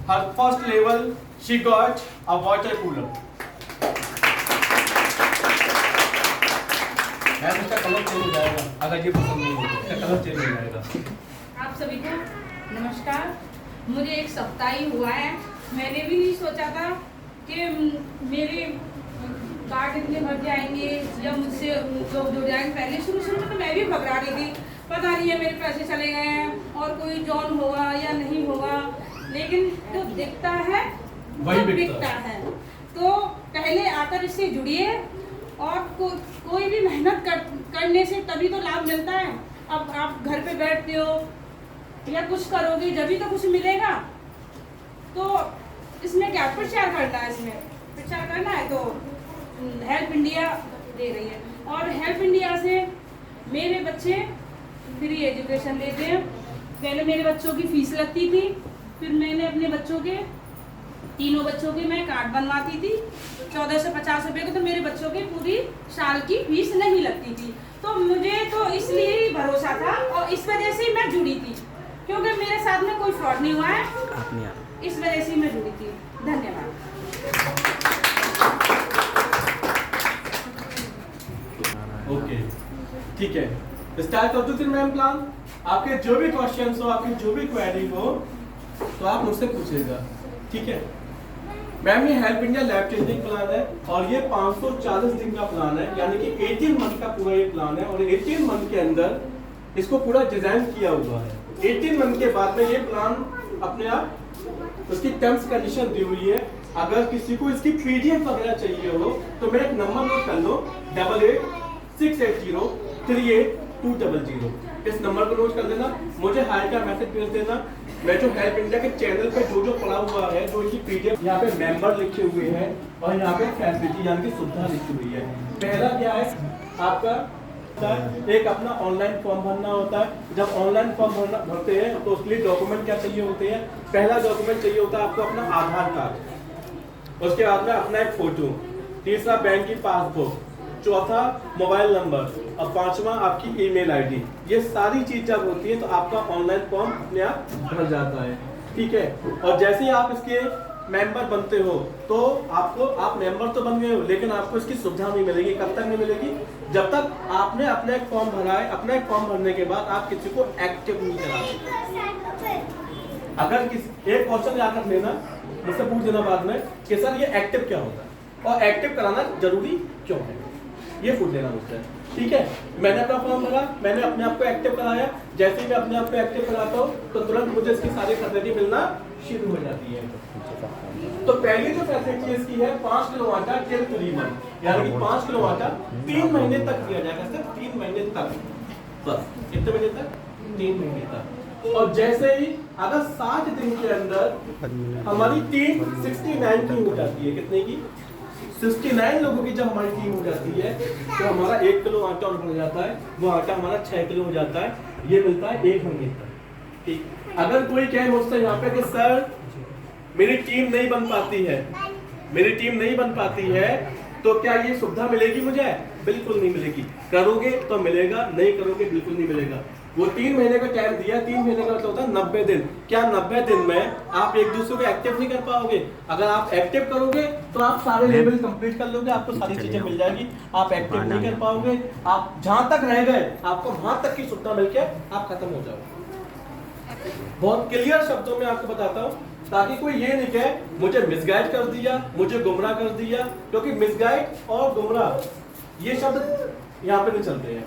her first level she got a water cooler. Ma'am इसका colour change हो जाएगा अगर ये पसंद नहीं हो तो इसका कलर चेंज हो जाएगा। आप सभी को नमस्कार। मुझे एक सप्ताह ही हुआ है, मैंने भी नहीं सोचा था कि मेरे कार्ड इतने भर जाएंगे या मुझसे लोग जुड़ जाएंगे। पहले शुरू में तो मैं भी घबरा रही थी, पता नहीं है मेरे पैसे चले गए हैं और कोई जॉन होगा या नहीं होगा, लेकिन जो दिखता है वही बिकता है। तो पहले आकर इससे जुड़िए और कोई भी मेहनत करने से तभी तो लाभ मिलता है। अब आप घर पे बैठते हो या कुछ करोगे जब तो कुछ मिलेगा। तो इसमें क्या प्रचार करना है, इसमें प्रचार करना है तो हेल्प इंडिया दे रही है और हेल्प इंडिया से मेरे बच्चे फ्री एजुकेशन लेते हैं। पहले मेरे बच्चों की फीस लगती थी, फिर मैंने अपने बच्चों के तीनों बच्चों के मैं कार्ड बनवाती थी 1450 रुपये को, तो मेरे बच्चों के पूरी साल की फीस नहीं लगती थी। तो मुझे तो इसलिए ही भरोसा था और इस वजह से मैं जुड़ी थी, क्योंकि मेरे साथ में कोई फ्रॉड नहीं हुआ है, इस वजह से मैं जुड़ी थी। धन्यवाद। ओके ठीक है, स्टार्ट कर दूं फिर मैम प्लान। आपके जो भी क्वेश्चंस हो, आपकी जो भी क्वेरी हो तो आप मुझसे पूछेगा, ठीक है। मैम ये help India life changing plan है और ये 540 दिन का प्लान है, यानी कि 18 मंथ का पूरा ये प्लान है और 18 मंथ के अंदर इसको पूरा डिजाइन किया हुआ है। 18 मंथ के बाद में ये प्लान अपने आप उसकी टर्म्स कंडीशन दी हुई है। अगर किसी को इसकी पीडीएफ वगैरह चाहिए हो तो मेरा एक नंबर नोट कर लो 8868038200। इस नंबर को नोट कर लेना, मुझे हाई का मैसेज भेज देना। मैं जो हेल्प इंडिया के चैनल पे जो पड़ा हुआ है, जो इनकी पीडीएफ यहाँ पे मेंबर लिखे हुए हैं और यहाँ पे फैसिलिटी यानी कि सुविधा लिखी हुई है। पहला क्या है आपका, एक अपना ऑनलाइन फॉर्म भरना होता है। जब ऑनलाइन फॉर्म भरते हैं तो उसके लिए डॉक्यूमेंट क्या चाहिए होते हैं। पहला डॉक्यूमेंट चाहिए होता है आपको अपना आधार कार्ड, उसके बाद में अपना एक फोटो, तीसरा बैंक की पासबुक, चौथा मोबाइल नंबर और पांचवा आपकी ईमेल आईडी। ये सारी चीज जब होती है तो आपका ऑनलाइन फॉर्म अपने आप भर जाता है, ठीक है। और जैसे ही आप इसके मेंबर बनते हो तो आप मेंबर तो बन गए हो, लेकिन आपको इसकी सुविधा नहीं मिलेगी। कब तक नहीं मिलेगी? जब तक आपने अपना एक फॉर्म भरा है। अपना एक फॉर्म भरने के बाद आप किसी को एक्टिव नहीं करा सकते। अगर किसी एक क्वेश्चन याद रख लेना, मुझसे पूछ देना बाद में कि सर ये एक्टिव क्या होता है और एक्टिव कराना जरूरी क्यों है, ये पूछ लेना मुझसे, ठीक है। मैंने अपना फॉर्म भरा, मैंने अपने आप को एक्टिव कराया। जैसे ही मैं अपने आप को एक्टिव कराता हूँ तो तुरंत मुझे इसकी सारी फैसिलिटी मिलना शुरू हो जाती है। तो पहली जो फैसिलिटी इसकी है 5 किलो आटा टिल 3 मंथ, यानी कि 5 किलो आटा 3 महीने तक दिया जाएगा, सिर्फ 3 महीने तक, बस कितने महीने तक? 3 महीने तक। और जैसे ही अगर 60 दिन के अंदर हमारी टीम 69 की हो जाती है, कितने की? 69 लोगों की जब हमारी टीम हो जाती है तो हमारा 1 किलो आटा और बढ़ जाता है। वो आटा हमारा 6 किलो हो जाता है। ये मिलता है 1 महीने तक, ठीक। अगर कोई कहे मुझसे यहाँ पे कि सर मेरी टीम नहीं बन पाती है, मेरी टीम नहीं बन पाती है, तो क्या ये सुविधा मिलेगी मुझे? बिल्कुल नहीं मिलेगी। करोगे तो मिलेगा, नहीं करोगे बिल्कुल नहीं मिलेगा। वो 3 महीने का टाइम दिया, 3 महीने का मतलब होता है 90 दिन। क्या 90 दिन में आप एक दूसरे को एक्टिव नहीं कर पाओगे? अगर आप एक्टिव करोगे तो आप सारे लेवल कंप्लीट कर लोगे, आपको सारी चीजें मिल जाएगी। आप एक्टिव नहीं कर पाओगे, आप जहां तक रह गए आपको वहां तक की सुविधा मिलके आप खत्म हो जाओगे। बहुत क्लियर शब्दों में आपको बताता हूँ ताकि कोई ये नहीं कहे मुझे मिसगाइड कर दिया, मुझे गुमराह कर दिया, क्योंकि मिसगाइड और गुमराह ये शब्द यहाँ पे नहीं चलते हैं।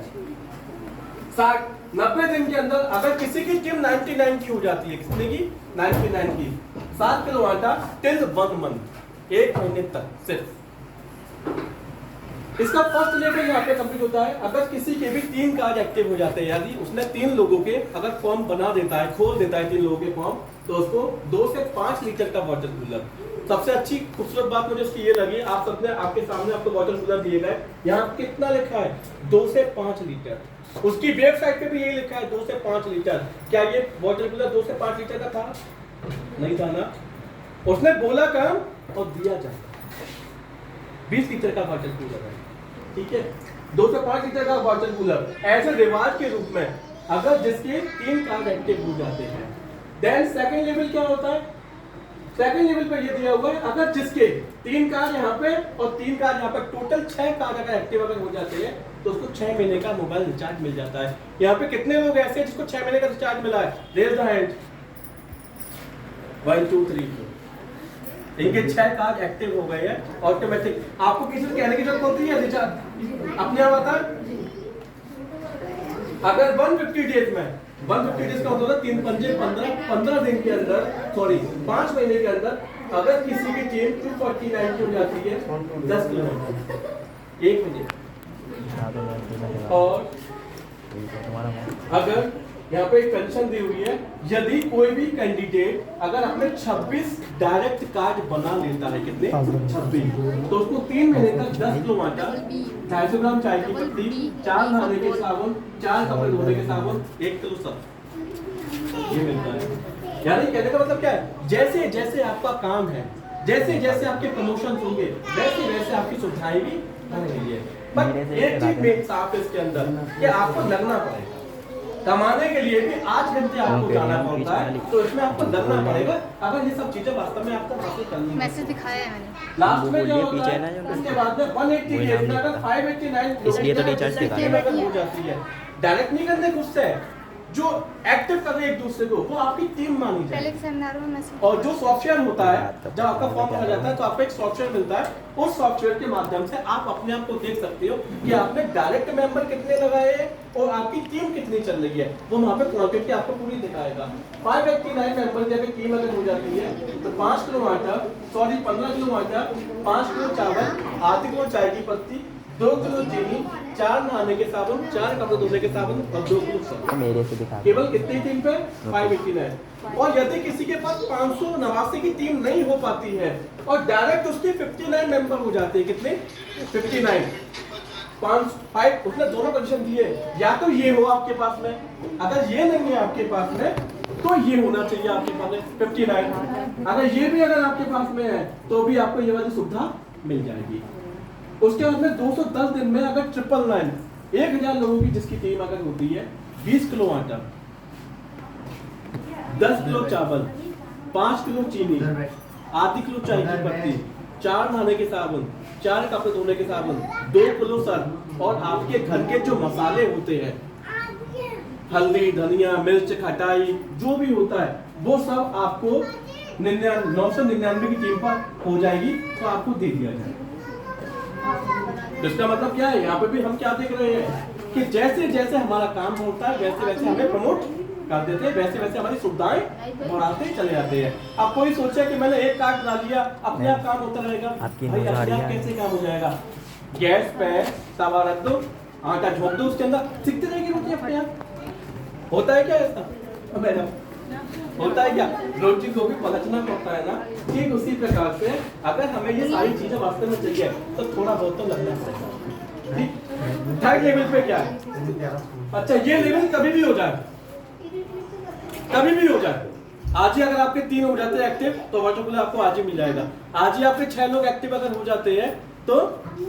90 दिन के अंदर अगर किसी की टीम 99 की हो जाती है, कितने की? 99 की, 7 किलो आटा टिल 1 मंथ, 1 महीने तक सिर्फ। इसका फर्स्ट लेवल यहाँ पे कंप्लीट होता है अगर किसी के भी 3 कार्ड एक्टिव हो जाते हैं, यानी उसने 3 लोगों के अगर फॉर्म बना देता है, खोल देता है 3 लोगों के फॉर्म, तो उसको 2 से 5 लीटर का वाटर कूलर। सबसे अच्छी खूबसूरत बात मुझे इसकी ये लगी, आप सबने आपके सामने आपको वाटर कूलर दिए गए, यहाँ कितना लिखा है? 2 से 5 लीटर। उसकी वेबसाइट पे भी यही लिखा है 2 से 5 लीटर। क्या ये वाटर कूलर 2 से 5 लीटर का था? नहीं था ना। उसने बोला कम और दिया जाए 20 लीटर का वाटर कूलर है, ठीक है। 2 से 5 लीटर का वाटर कूलर ऐसे रिवाज के रूप में अगर जिसके 3 कार्ड एक्टिव हो जाते हैं। देन सेकंड लेवल क्या होता है? सेकंड लेवल पे ये दिया हुआ है, अगर जिसके 3 कार्ड यहाँ पे और 3 कार्ड यहाँ पे, टोटल 6 कार्ड अगर एक्टिव अगर हो जाते हैं तो उसको 6 महीने का मोबाइल रिचार्ज मिल जाता है। यहाँ पे कितने लोग ऐसे हैं जिसको 6 महीने का रिचार्ज मिला है? Raise the hand. 1 2 3 4। इनके 6 कार्ड एक्टिव हो गए हैं ऑटोमेटिक। आपको किसी से कहने की जरूरत होती है रिचार्ज अपने आप आता है। अगर 150 डेज में 150 डेज का होता है 3 पंजे 15 दिन के अंदर, सॉरी 5 महीने के अंदर अगर किसी की टीम 249 की हो जाती है 10 किलोमीटर 1 मिनट। और अगर यहाँ पे एक कंडीशन दी हुई है, यदि कोई भी कैंडिडेट अगर अपने 26 डायरेक्ट कार्ड बना लेता है, कितने 26, तो उसको 3 महीने तक 10 किलो आटा, 250 ग्राम चाय की पत्ती, 4 नहाने के साबुन, 4 कपड़े धोने के साबुन, 1 किलो सब ये मिलता है। यानी कहने का मतलब क्या है, जैसे जैसे आपका काम है, जैसे जैसे आपके प्रमोशन होंगे, वैसे वैसे आपकी सुविधाएं भी बढ़ेंगी। बट एक चीज मेन साफ है इसके अंदर कि आपको लगना पड़ेगा। कमाने के लिए भी 8 घंटे आपको जाना पड़ता है, तो इसमें आपको लगना पड़ेगा। अगर ये सब चीजें वास्तव में आपको हासिल करनी है, मैसेज दिखाया है मैंने लास्ट में क्या होता है, उसके बाद में 180 डेज में अगर 589 इसलिए तो रिचार्ज दिखाया हो जाती है। डायरेक्ट नहीं करने खुद से, जो एक्टिव कर रहे हैं एक दूसरे को, वो आपकी टीम मानी पहले जाए। के सेमिनार में मैसेज। और जो सॉफ्टवेयर होता है, जब आपका फॉर्म भरा जाता है तो आपको एक सॉफ्टवेयर मिलता है, उस सॉफ्टवेयर के माध्यम से आप अपने आप को देख सकते हो कि आपने डायरेक्ट मेंबर कितने लगाए हैं और आपकी टीम कितनी चल रही है। वो वहाँ पे क्वांटिटी आपको पूरी दिखाएगा। 589 मेंबर की अगर टीम अगर हो जाती है तो 5 किलो आटा, सॉरी 15 किलो आटा, 5 किलो चावल, आधी किलो चाय की पत्ती, 2 किलो चीनी, 4 नहाने के साबुन, 4 कपड़े धोने के साबुन और 2 किलो सब। मेरे से दिखा केवल कितनी टीम पे? 589। और यदि किसी के पास 589 की टीम नहीं हो पाती है और डायरेक्ट उसके 59 मेंबर हो जाते हैं, कितने 59, 5 उसने दोनों कंडीशन दिए, या तो ये हो आपके पास में, अगर ये नहीं है आपके पास में तो ये होना चाहिए आपके पास में 59। अगर ये भी अगर आपके पास में है तो भी आपको ये वाली सुविधा मिल जाएगी। उसके बाद में 210 दिन में अगर 999 1000 लोगों की जिसकी टीम अगर होती है, 20 किलो आटा, 10 किलो चावल, 5 किलो चीनी, आधी किलो चाय की पत्ती, 4 नहाने के साबुन, 4 कपड़े धोने के साबुन, 2 किलो सर्फ, और आपके घर के जो मसाले होते हैं, हल्दी, धनिया, मिर्च, खटाई, जो भी होता है वो सब आपको 999 की टीम पर हो जाएगी, तो आपको दे दिया जाएगा। इसका मतलब क्या है, यहाँ पे भी हम क्या देख रहे हैं कि जैसे जैसे हमारा काम होता है वैसे वैसे हमें प्रमोट कर देते हैं, वैसे वैसे हमारी सुविधाएं बढ़ाते चले जाते हैं। अब कोई सोचे कि मैंने एक कार्ड बना लिया, अपने आप काम होता रहेगा, भाई अपने आप कैसे काम हो जाएगा? गैस पे तवा रख दो, आटा झोंक दो, उसके अंदर सीखते रहेगी रोटी अपने आप। होता है क्या ऐसा मैडम? होता है क्या? रोटी को भी पलटना पड़ता है ना, ठीक उसी प्रकार से अगर हमें ये सारी चीजें वास्तव में चाहिए तो थोड़ा बहुत तो लगना पड़ेगा। ठीक, थर्ड लेवल पे क्या है? अच्छा, ये लेवल कभी भी हो जाए, कभी भी हो जाए। आज ही अगर आपके 3 हो जाते हैं एक्टिव तो वाटरकूलर आपको आज ही मिल जाएगा। आज ही आपके 6 लोग एक्टिव अगर हो जाते हैं तो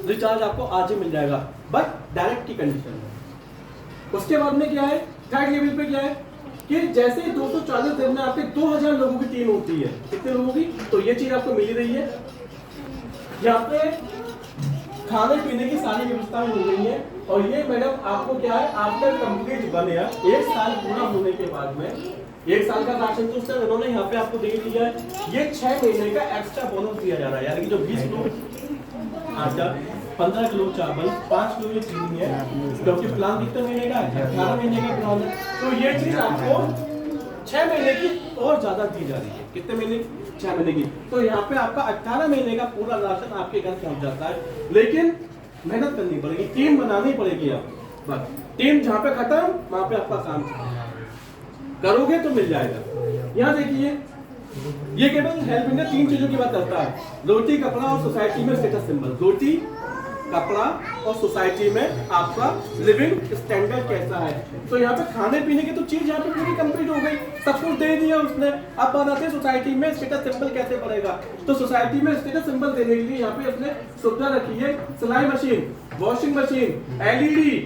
रिचार्ज आपको आज ही मिल जाएगा, बट डायरेक्ट की कंडीशन है। उसके बाद में क्या है, थर्ड लेवल पे क्या है कि जैसे ही 240 दिन में आपके 2000 लोगों की टीम होती है, कितने लोगों की, तो ये चीज आपको मिल रही है। यहाँ पे खाने पीने की सारी व्यवस्थाएं हो गई है, और ये मैडम आपको क्या है, आफ्टर कंप्लीट बने 1 साल पूरा होने के बाद में 1 साल का राशन तो उसने उन्होंने यहाँ पे आपको दे दिया है। ये 6 महीने का एक्स्ट्रा बोनस दिया जा रहा है, यानी कि जो 20 किलो आटा, 15 किलो चावल, 5 किलो ये चीनी है, क्योंकि प्लान कितने महीने का है? 18 महीने का प्लान है, तो ये चीज आपको 6 महीने की और ज्यादा दी जा रही है। कितने महीने? 6 महीने की। तो यहाँ पे आपका 18 महीने का पूरा राशन आपके घर पहुंच जाता है, लेकिन मेहनत करनी पड़ेगी, टीम बनानी पड़ेगी। आप बस टीम जहाँ पे खत्म वहाँ पे आपका काम करोगे तो मिल जाएगा। यहाँ देखिए, ये केवल हेल्प इंडिया 3 चीजों की बात करता है, रोटी, कपड़ा और सोसाइटी में स्टेटस सिंबल। रोटी, कपड़ा और सोसाइटी में आपका लिविंग स्टैंडर्ड कैसा है। तो यहाँ पे खाने पीने की तो चीज यहाँ पे पूरी कंप्लीट हो गई, सब कुछ दे दिया उसने। अब बनाते हैं सोसाइटी में स्टेटस सिंबल कैसे बढ़ेगा, तो सोसाइटी में स्टेटस सिंबल देने के लिए यहाँ पे उसने सुविधा रखी है, सिलाई machine, washing machine, LED,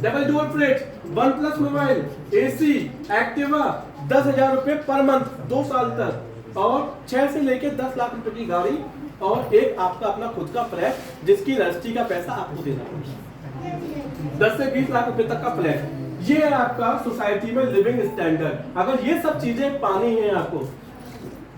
double door fridge, OnePlus mobile, AC, Activa, 10,000 रुपए पर मंथ 2 साल तक। और 6 से लेके 10 लाख रुपए की गाड़ी और एक आपका अपना खुद का फ्लैट जिसकी रजिस्ट्री का पैसा आपको देना पड़ेगा। 10 से 20 लाख रुपए तक का फ्लैट, ये है आपका सोसाइटी में लिविंग स्टैंडर्ड। अगर ये सब चीजें पानी है, आपको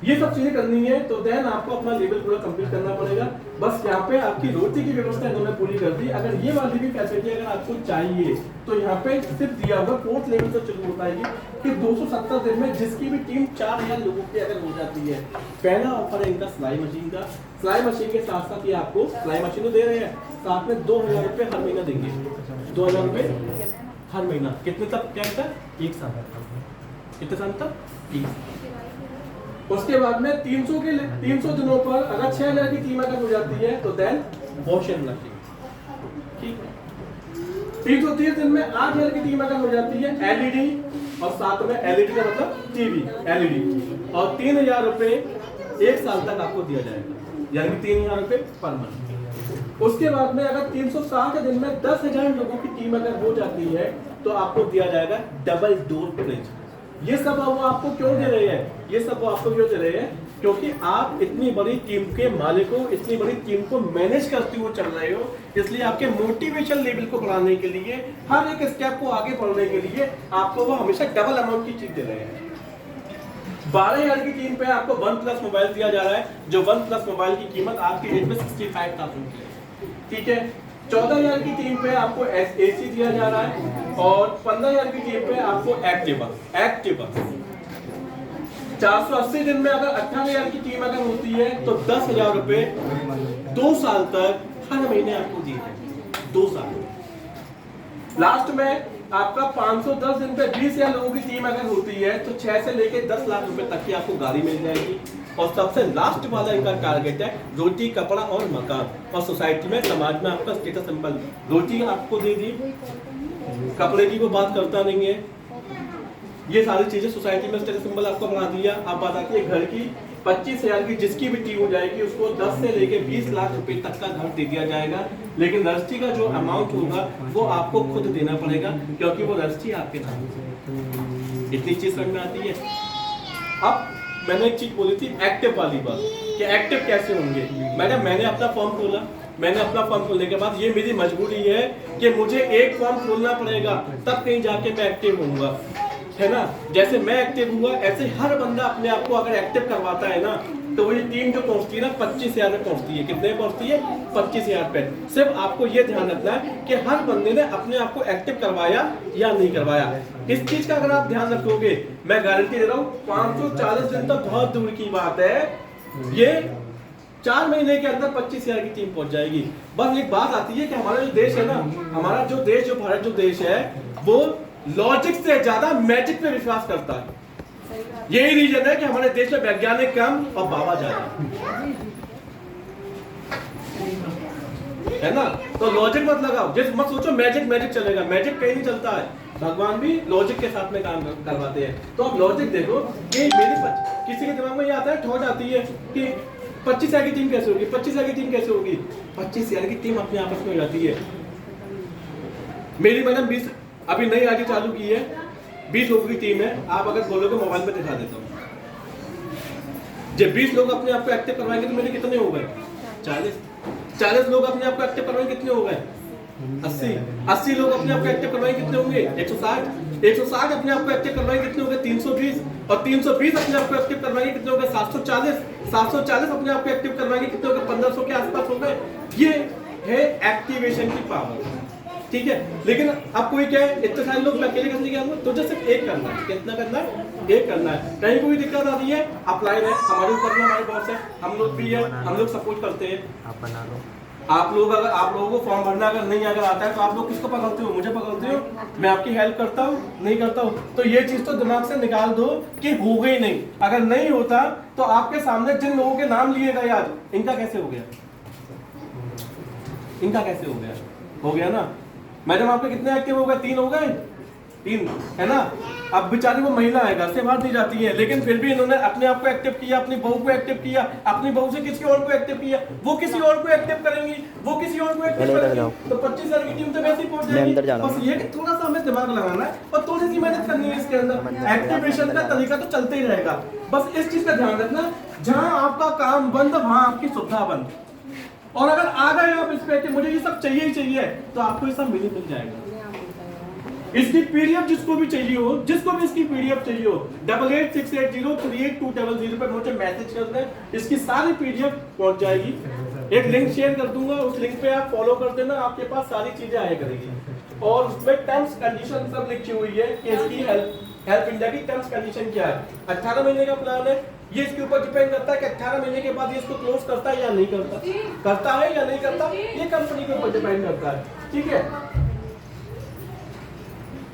ये सब चीजें करनी है, तो देन आपको अपना लेवल पूरा कंप्लीट करना पड़ेगा। बस यहाँ पे आपकी रोटी की व्यवस्था इन्होंने पूरी कर दी। अगर ये वाली भी फैसिलिटी अगर आपको चाहिए तो यहाँ पे सिर्फ दिया हुआ 4th लेवल से शुरू होता है कि 270 दिन में जिसकी भी टीम 4000 लोगों की अगर हो जाती है। पहला ऑफर है इनका सिलाई मशीन का। सिलाई मशीन के साथ साथ ये आपको सिलाई मशीन तो दे रहे हैं, साथ में 2000 रुपये हर महीना देंगे। 2000 रुपये हर महीना, कितने तक? क्या होता है? 1 साल। कितने साल तक? 1 साल। उसके बाद में 300 दिनों पर अगर 6000 की टीम अगर हो जाती है तो देन वॉशिंग मशीन, ठीक है। 330 दिन में 8000 की टीम अगर हो जाती है एलईडी, और साथ में एलईडी का मतलब टीवी एलईडी, और 3000 रुपये 1 साल तक आपको दिया जाएगा, यानी 3000 रुपये पर मंथ। उसके बाद में अगर 360 दिन में 10,000 लोगों की टीम अगर हो जाती है तो आपको दिया जाएगा डबल डोर फ्रिज। ये सब वो आपको क्यों दे रहे हैं? ये सब वो आपको क्यों दे रहे हैं? क्योंकि आप इतनी बड़ी टीम के मालिक हो, इतनी बड़ी टीम को मैनेज करते हुए चल रहे हो, इसलिए आपके मोटिवेशन लेवल को बढ़ाने के लिए, हर एक स्टेप को आगे बढ़ने के लिए आपको वो हमेशा डबल अमाउंट की चीज दे रहे हैं। 12,000 की टीम पे आपको OnePlus मोबाइल दिया जा रहा है, जो OnePlus मोबाइल की कीमत आज की डेट में 65,000 की है, ठीक है। 14,000 की टीम पे आपको एसी दिया जा रहा है, और 15,000 की टीम पे आपको एक्टिवा। 480 दिन में अगर 18,000 की टीम अगर होती है तो 10,000 रुपए 2 साल तक हर महीने आपको दिए जाएंगे, 2 साल। लास्ट में आपका 510 दिन पे 20,000 लोगों की टीम अगर होती है तो 6 से लेकर 10 लाख रुपए तक की आपको गाड़ी मिल जाएगी। और सबसे लास्ट वाला इनका टारगेट है रोटी, कपड़ा और मकान। और सोसाइटी में, समाज में आपका स्टेटस सिंबल, रोटी आपको दे दी, कपड़े की कोई बात करता नहीं है, ये सारी चीजें सोसाइटी में स्टेटस सिंबल आपको बना दिया। अब बात आती है घर की। 25,000 की जिसकी भी टीम हो जाएगी उसको 10 से लेके 20 लाख रुपए तक का घर दे दिया जाएगा, लेकिन रजिस्ट्री का जो अमाउंट होगा वो आपको खुद देना पड़ेगा, क्योंकि वो रजिस्ट्री आपके नाम है। इतनी चीज समझ में आती है। अब मैंने एक चीज बोली थी एक्टिव वाली बात, कि एक्टिव कैसे होंगे। मैंने अपना फॉर्म खोला, मैंने अपना फॉर्म खोलने के बाद ये मेरी मजबूरी है कि मुझे एक फॉर्म खोलना पड़ेगा, तब कहीं जाके मैं एक्टिव होऊंगा, है ना। जैसे मैं एक्टिव हुआ ऐसे हर बंदा अपने आप को अगर एक्टिव करवाता है ना, तो वो ये टीम जो पहुंचती है ना 25,000 में पहुंचती है। कितने पहुंचती है? 25,000 पे। सिर्फ आपको ये ध्यान रखना है कि हर बंदे ने अपने आप को एक्टिव करवाया या नहीं करवाया। इस चीज का अगर आप ध्यान रखोगे, मैं गारंटी दे रहा हूँ 540 दिन तो बहुत दूर की बात है, ये 4 महीने के अंदर 25,000 की टीम पहुंच जाएगी। बस एक बात आती है कि हमारा जो देश है ना, हमारा जो देश, जो भारत जो देश है, वो लॉजिक से ज्यादा मैजिक पे विश्वास करता है। यही रीजन है कि हमारे देश में वैज्ञानिक कम और बाबा ज्यादा, है ना। तो लॉजिक मत लगाओ, जिस मत सोचो मैजिक चलेगा, मैजिक कहीं नहीं चलता है। भगवान भी लॉजिक के साथ में काम करवाते हैं। तो आप लॉजिक देखो कि किसी के दिमाग में ये आता है, ठोस आती है कि 25,000 की टीम कैसे होगी, 25,000 की टीम कैसे होगी। 25,000 की टीम अपने आपस में हो जाती है। मेरी मैडम 20 अभी नई आगे चालू की है, 20 लोगों की टीम है। आप अगर बोलोगे मोबाइल पे दिखा देता हूँ। जब 20 लोग अपने आप को एक्टिव करवाएंगे तो मेरे कितने हो गए? 40 लोग अपने आप को एक्टिव करवाएंगे, कितने हो गए? 80 लोग अपने आप को एक्टिव करवाएंगे, कितने होंगे? 160 अपने आप को एक्टिव करवाएंगे, कितने हो गए? 320। और 320 अपने आप को एक्टिव करवाएंगे, कितने हो गए? 740 अपने आप को एक्टिव करवाएंगे, कितने हो गए? 1500 के आसपास हो गए। ये है एक्टिवेशन की पावर, ठीक है। लेकिन अब कोई क्या है, इतने सारे लोग मैं अकेले कैसे लेके आऊंगा? तो जब सिर्फ एक करना है। कितना करना है? एक करना है। कहीं कोई दिक्कत आती है, अपलाइन है, हमारे ऊपर में हमारे बॉस है, हम लोग भी है, हम लोग सपोर्ट करते हैं। आप बना लो। आप लोगों को फॉर्म भरना अगर नहीं अगर आता है तो आप लोग किसको पकड़ते हो? मुझे पकड़ते हो। मैं आपकी हेल्प करता हूँ? नहीं करता हूँ। तो ये चीज तो दिमाग से निकाल दो कि हो गई नहीं। अगर नहीं होता तो आपके सामने जिन लोगों के नाम लिए गए आज, इनका कैसे हो गया? इनका कैसे हो गया? हो गया ना। मैडम आपके कितने एक्टिव हो गए? 3 हो गए। 3 है ना। अब बेचारी वो महिला है, घर से बाहर नहीं जाती है, लेकिन फिर भी इन्होंने अपने आप को एक्टिव किया, अपनी बहू को एक्टिव किया, अपनी बहू से किसी और को एक्टिव किया, वो किसी और को एक्टिव करेंगी, वो किसी और को एक्टिव करेंगी, तो 25 साल की टीम तो वैसे ही पहुंच जाएगी। बस ये कि थोड़ा सा हमें दिमाग लगाना है और थोड़ी सी मेहनत करनी है इसके अंदर। एक्टिवेशन का तरीका तो चलते ही रहेगा, बस इस चीज का ध्यान रखना, जहां आपका काम बंद वहां आपकी सुविधा बंद। और अगर आ गए आप इस पे कि मुझे ये सब चाहिए ही चाहिए, तो आपको ये सब मिल जाएगा। इसकी पीडीएफ जिसको भी चाहिए हो, जिसको भी इसकी पीडीएफ चाहिए हो, 8868038200 पे मुझे मैसेज कर दें, इसकी सारी पीडीएफ पहुंच जाएगी। एक लिंक शेयर कर दूंगा, उस लिंक पे आप फॉलो कर देना, आपके पास सारी चीजें आया करेगी। और उसमें टर्म्स कंडीशन सब लिखी हुई है कि इसकी हेल्प इंडिया की टर्म्स कंडीशन क्या है। 18 महीने का प्लान है, ये इसके ऊपर डिपेंड करता है कि 18 महीने के बाद ये इसको क्लोज करता है या नहीं करता है या नहीं करता, ये कंपनी के ऊपर डिपेंड करता है। ठीक है,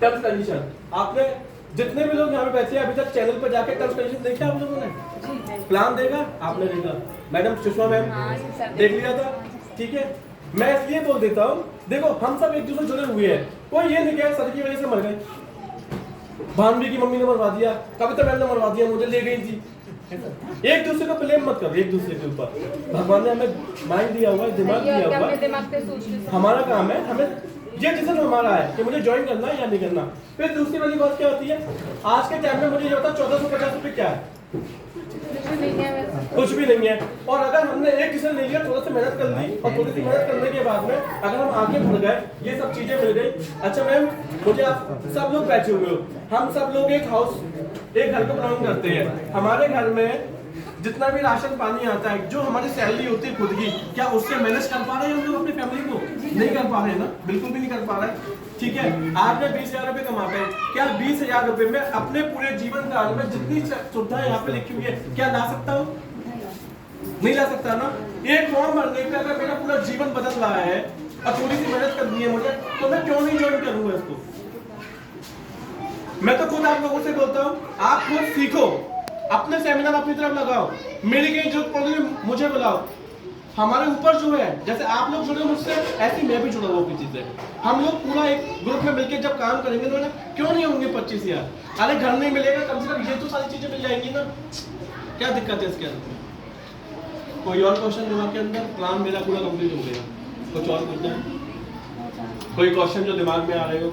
टर्म्स कंडीशन आपने जितने भी लोग यहाँ पे बैठे हैं अभी तक चैनल पर जाके टर्म्स कंडीशन देखे आप लोगों ने? प्लान देखा आपने? देखा मैडम सुषमा मैम देख लिया था? ठीक है, मैं इसलिए बोल देता हूँ, देखो हम सब एक दूसरे जुड़े हुए हैं, कोई ये नहीं कहे सर की वजह से मर गए, भानवी की मम्मी ने मरवा दिया, कविता मैम ने मरवा दिया, मुझे ले गई थी। एक दूसरे को ब्लेम मत करो, एक दूसरे के ऊपर। भगवान ने हमें माइंड दिया हुआ है, दिमाग दिया हुआ है, हमारा काम है हमें ये डिसीजन हमारा है कि मुझे ज्वाइन करना है या नहीं करना। फिर दूसरी वाली बात क्या होती है, आज के टाइम में मुझे ये बता 1450 रुपए क्या है? कुछ भी नहीं है। और अगर हमने एक डिसीजन ले लिया, थोड़ा सा मेहनत कर ली, और थोड़ी सी मेहनत करने के बाद में अगर हम आगे बढ़ गए, ये सब चीजें मिल गई। अच्छा मैम, मुझे आप सब लोग बैठे हुए हो, हम सब लोग एक घर को बिलोंग करते हैं। हमारे घर में जितना भी राशन पानी आता है, जो हमारी सैलरी होती है खुद की, क्या उससे मैनेज कर पा रहे हैं हम लोग अपनी फैमिली को? नहीं कर पा रहे हैं ना, बिल्कुल भी नहीं कर पा रहे हैं। ठीक है, आज मैं 20,000 रुपए कमाते हैं, क्या 20,000 रुपए में अपने पूरे जीवन काल में जितनी सुविधाएं यहाँ पे लिखी हुई है क्या ला सकता हूँ? नहीं ला सकता ना। एक फॉर्म भरने पे अगर मेरा पूरा जीवन बदल रहा है और थोड़ी सी मेहनत करनी है मुझे, तो मैं क्यों नहीं ज्वाइन करूंगा इसको? मैं तो खुद आप लोगों से बोलता हूँ, आप खुद सीखो, अपने सेमिनार अपनी तरफ लगाओ, मेरी कहीं जरूरत पड़े मुझे बुलाओ। हमारे ऊपर जो है, जैसे आप लोग जुड़े मुझसे, ऐसे मैं भी जुड़ा हुआ किसी से। हम लोग पूरा एक ग्रुप में मिलकर जब काम करेंगे तो क्यों नहीं होंगे 25,000? अरे घर नहीं मिलेगा, कम से कम ये तो सारी चीजें मिल जाएंगी ना। क्या दिक्कत है इसके अंदर? कोई और क्वेश्चन दिमाग के अंदर? प्लान मेरा पूरा कंप्लीट हो गया, कुछ और पूछना है? कोई क्वेश्चन जो दिमाग में आ रहे हो?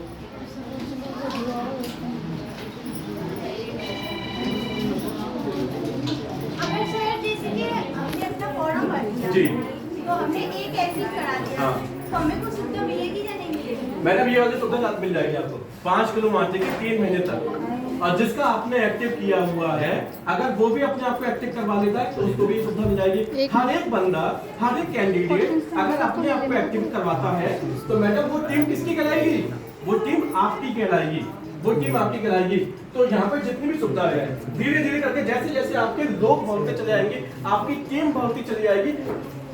जी, तो हमने एक एग्जिट करा दिया, हाँ। तो हमें कुछ सुविधा मिलेगी या नहीं मिलेगी? मैडम ये वाली सुविधा मिल जाएगी आपको 5 किलो मार्जिन की 3 महीने तक। और जिसका आपने एक्टिव किया हुआ है, अगर वो भी अपने आप को एक्टिव करवा लेता है तो उसको भी सुविधा मिल जाएगी। हर एक बंदा, हर एक कैंडिडेट अगर अपने आप को एक्टिव करवाता है तो मैडम वो टीम किसकी कहलाएगी? वो टीम आपकी कहलाएगी, वो टीम आपकी कहलाएगी। तो यहाँ पे जितनी भी सुविधा है, धीरे धीरे करके जैसे जैसे आपके लोग बढ़ते चले आएंगे, आपकी टीम बढ़ती चली आएगी।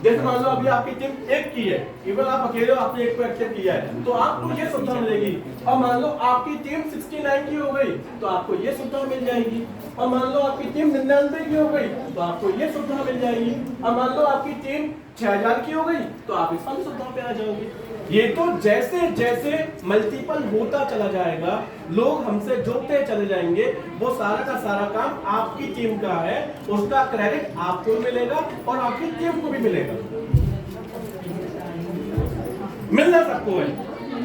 जैसे मान लो अभी आपकी टीम 1 की है, इवन आप अकेले हो, आपने 1 को एक्टिव किया है, तो आपको ये सुविधा मिलेगी। और मान लो आपकी टीम 69 की हो गई तो आपको ये सुविधा मिल जाएगी। और मान लो आपकी टीम 99 की हो गई तो आपको ये सुविधा मिल जाएगी। और मान लो आपकी टीम 6000 की हो गई तो आप इस वाली सुविधा पे आ जाओगे। ये तो जैसे जैसे मल्टीपल होता चला जाएगा, लोग हमसे जुड़ते चले जाएंगे, वो सारा का सारा काम आपकी टीम का है, उसका क्रेडिट आपको मिलेगा और आपकी टीम को भी मिलेगा। मिलना सबको है,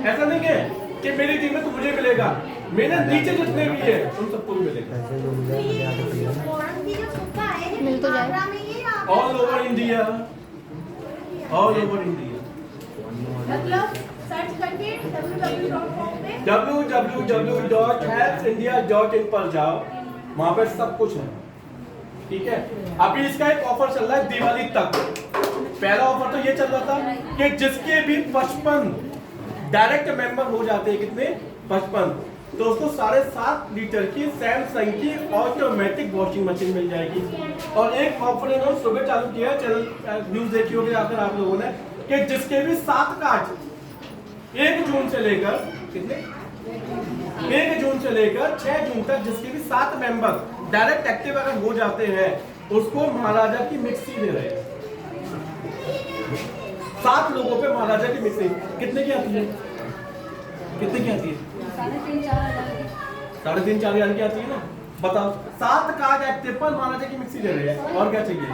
ऐसा नहीं है कि मेरी टीम में तो मुझे मिलेगा, मेरे नीचे जितने भी है उन सबको भी मिलेगा। तो ये फोरम की जो सुविधा है, ये मिल तो जाए। आगरा में ये या all over India, all over India. मतलब सर्च करके www.com पे www.healthindia.in पर जाओ, वहां पर सब कुछ है। ठीक है, अभी इसका एक ऑफर चल रहा है दिवाली तक। पहला ऑफर तो ये चल रहा था कि जिसके भी 55 डायरेक्ट मेंबर हो जाते हैं, कितने 55, तो उसको 7.5 लीटर की सैमसंग की ऑटोमेटिक वॉशिंग मशीन मिल जाएगी। और एक ऑफर इन्होंने सुबह चालू किया, चैनल न्यूज देखी होगी आकर आप लोगों ने, कि जिसके भी 7 कार्ड 1 जून से लेकर कितने 1 जून से लेकर 6 जून तक जिसके भी 7 मेंबर डायरेक्ट एक्टिव अगर हो जाते हैं, उसको महाराजा की मिक्सी दे रहे हैं। 7 लोगों पे महाराजा की मिक्सी कितने की आती है? कितने की आती है? 3,500-4,000 3.5-4 हज़ार की आती है ना। बताओ 7 कार्ड एक्टिव पर मान लीजिए कि मिक्सी ले रहे हैं, और क्या चाहिए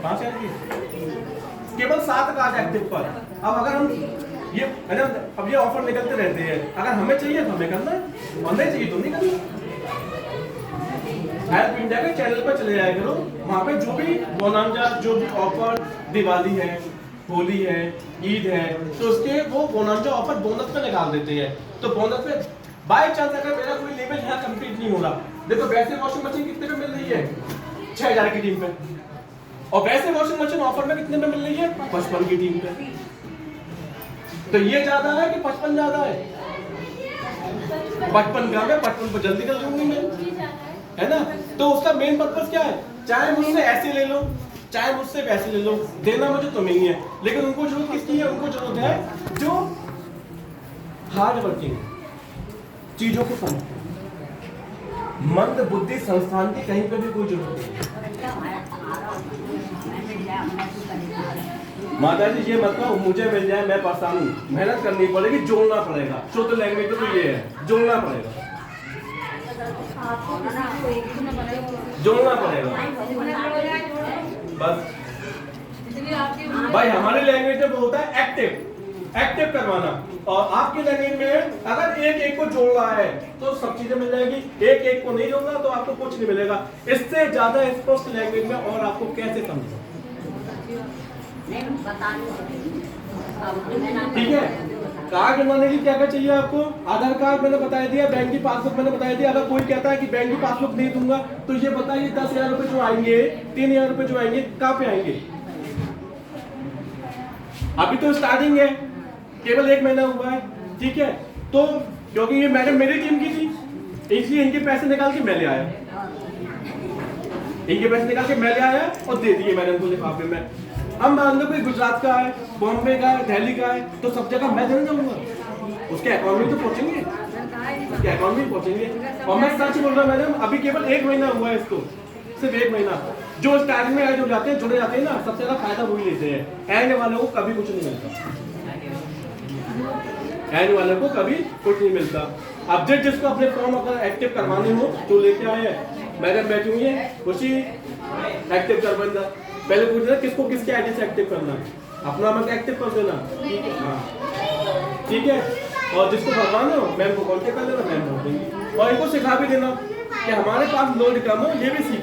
5,000 की, केवल 7 कार्ड एक्टिव पर। अब अगर हम ये है ना, अब ये ऑफर निकलते रहते हैं, अगर हमें चाहिए तो हमें करना है, और नहीं चाहिए तो नहीं करना। हेल्प इंडिया के चैनल पर चले जाया करो, वहाँ पे जो भी बोनांजा, जो भी ऑफर, दिवाली है, होली है, ईद है, तो उसके वो बोनांजा ऑफर बोनस पे निकाल देते हैं। तो बोनस पे बाय चांस अगर मेरा कोई लेवल यहाँ कंप्लीट नहीं हो रहा, देखो वैसे वॉशिंग मशीन कितने पे मिल रही है 6,000 की टीम पे, और वैसे वॉशिंग मशीन ऑफर में कितने पे मिल रही है 55 की टीम पे। तो ये ज्यादा है कि 55 ज्यादा है? 55 कम है, 55 पर जल्दी कर लूंगी मैं, है ना। तो उसका मेन पर्पस क्या है, चाहे मुझसे ऐसे ले लो चाहे मुझसे वैसे ले लो, देना मुझे तुम्हें ही है, लेकिन उनको जरूरत किसकी है, उनको जरूरत है जो हार्ड वर्किंग चीजों को समझते हैं। मंद बुद्धि संस्थान की कहीं पे भी कोई जरूरत नहीं। माता जी ये मतलब मुझे मिल जाए मैं परेशान हूँ, मेहनत करनी पड़ेगी, जोड़ना पड़ेगा। शुद्ध लैंग्वेज तो ये है, जोड़ना पड़ेगा, जोड़ना पड़ेगा बस। भाई हमारे लैंग्वेज में वो होता है एक्टिव, एक्टिव करवाना, और आपकी लैंग्वेज में अगर एक एक को जोड़ रहा है तो सब चीजें मिल जाएगी, एक एक को नहीं जोड़ना तो आपको कुछ नहीं मिलेगा। इससे ज्यादा स्पष्ट लैंग्वेज में और आपको कैसे समझो, ठीक है। कार्ड बनवाने के लिए क्या क्या चाहिए आपको, आधार कार्ड मैंने बता दिया, बैंक की पासबुक मैंने बता दिया। अगर कोई कहता है कि बैंक की पासबुक नहीं दूंगा तो ये बताइए 10,000 रुपए जो आएंगे, 3,000 रुपए जो आएंगे, कहाँ पे आएंगे? अभी तो स्टार्टिंग है, केवल 1 महीना हुआ है, ठीक है। तो क्योंकि ये मैडम मेरी टीम की थी, इसलिए इनके पैसे निकाल के मैं ले आया, इनके पैसे निकाल के मैं ले आया और दे दिए मैडम को लिफाफे में। हम मान लो कोई गुजरात का है, बॉम्बे का है, दिल्ली का है, तो सब जगह मैं देने जाऊंगा, उसके अकाउंट में तो पहुंचेंगे, उसके अकाउंट में पहुंचेंगे। और मैं सच बोल रहा हूँ मैडम, अभी केवल 1 महीना हुआ है इसको, सिर्फ 1 महीना। जो स्टार्टिंग में जो जाते हैं, जुड़े जाते हैं ना, सबसे ज्यादा फायदा वही लेते हैं। एंड वालों को कभी कुछ नहीं मिलता, एंड वालों को कभी कुछ नहीं मिलता। अब जिसको अपने फॉर्म अगर एक्टिव करवाने हो तो लेके आए, मैडम बैठूंगी खुशी एक्टिव कर बंदा, पहले पूछ लेना किसको किसके आईडी से एक्टिव करना है, अपना मत एक्टिव कर देना, हाँ ठीक है। और जिसको भरवाना हो मैम को कॉन्टेक्ट कर लेना, मैम भर देंगी। और इनको सिखा भी देना कि हमारे पास लोड कम हो, ये भी सीख